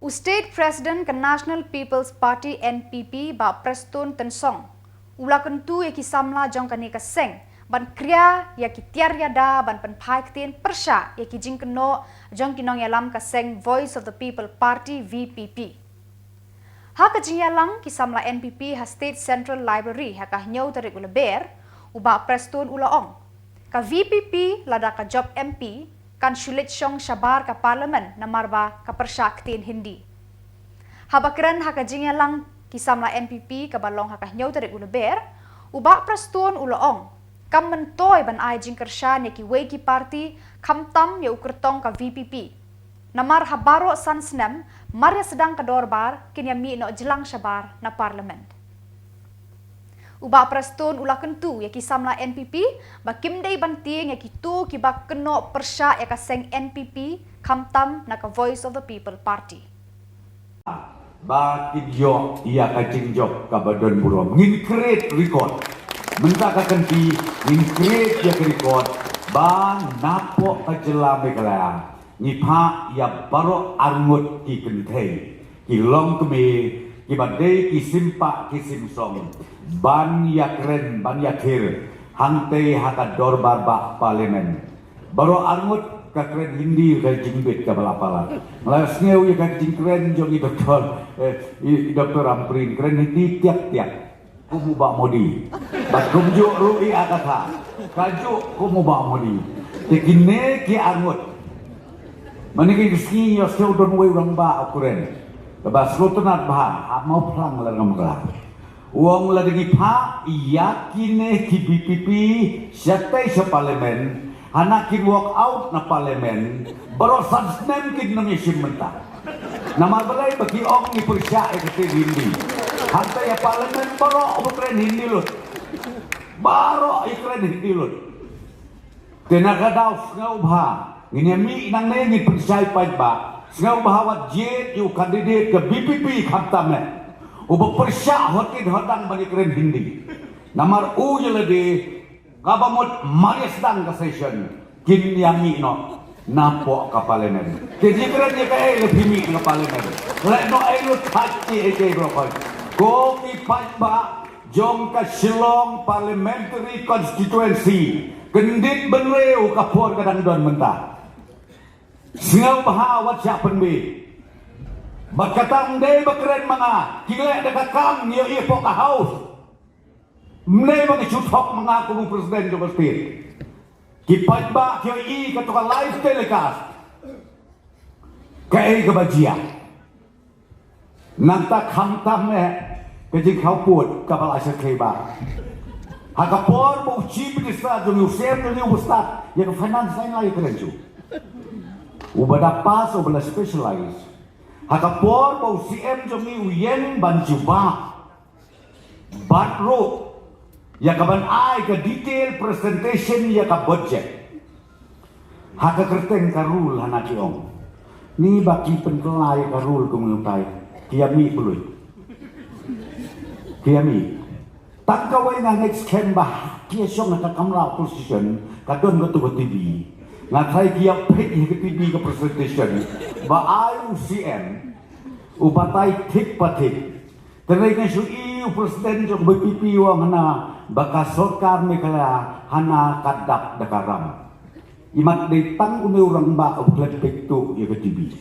State President ke National People's Party NPP ba Preston Tensong ula kentu ya ki samla jong kani ka seng ban kriya ya ki tiar ya da ban pen phai ktin persha ya ki jing keno jong kinong yalam ka seng Voice of the People Party VPP ha ka jing yalang ki samla NPP ha State Central Library ha ka nyau tarik ula ber uba Preston ula ong ka VPP lada ka job MP kan sulit syong syabar ka parlimen na marba ka persaktin hindi. Habakran hakajingya lang kisam la NPP ka balong hakahnyau tarik ulaber, uba prastun ulaong, kam mentoy ban ay jingkersya ni ki weki party kam tam ya ukertong ka VPP. Namar habaro sansnem, marya sedang ka dorbar kinyami no jelang syabar na parlimen. Uba prastun ula kentu ya kisam la NPP bakim day banting ya kitu kibak keno persya ya kaseng NPP kamtam na ka Voice of the People Party. Ba kidyo ia kacing job ka badon burom ngin create record menta ka kanti ngin create ya record ba napo ka jelame kala ni pha ya baro arngut ki kentei ki long keme ki badai ki simpa ki simsong ban ya keren ban ya kir hante haka dorbar ba parlimen baro arngut ka keren hindi ka jingbit ka balapala las ngeu ya ka jingkren jongi doktor Amprin keren hindi tiak-tiak kumu ba modi bat kumju rui akata kaju kumu ba modi tekine ki arngut maniki ski yo seu don we urang ba akuren ba slotunat bah mau plang la ngamra uang la degi pha yakine ki BPP syate sa parlimen anak ki walk out na parlimen baro sansnem ki nomination menta nama balai bagi ong ni persya ekte hindi hanta ya parlimen baro ukren hindi lut baro ikren hindi lut tenaga daw ngau bha nginyami nang ne ni persya pai ba ngau bahawat jet yu candidate ke BPP khamtame uba persya hotin hodang bani keren hindi namar u jelade kabamot maris dang ka session kin yami no napo ka parlimen kini keren ni ka lebih mi ka parlimen le no elo thati eke brokol ko ki ba jong ka Shillong parliamentary constituency kendit benreu ka por kadang don mentah singau bahawat siya penbi bakatang day bakren mga kila dekakang niyo ipo ka house mnay mga chuthok mga kumu presiden jo state kipat ba kiyo i katuka live telecast kay kabajia nanta khamtam kajing khau put kapal asya keba hakapor bo chief minister jo Yusef jo ustad ya finance lain lagi keren jo ubada pas ubada specialize hakapor bau CM jongi uyen banjuba batro ya kaban ai ka detail presentation ya ka budget hakakerteng karul hanakiong ni baki penkelai karul kumultai kiami puluy kiami tak kawai nga next ken bah kia syong na kamra position kadon go to TV ngatai kia pek ke TV ke presentation ba ayu CM upatai tik patik tenai kan su iu presiden jok BPP wa mana baka sorkar mekala hana kadap dakaram imat de tang umi urang ba uklet pek tu ya ke TV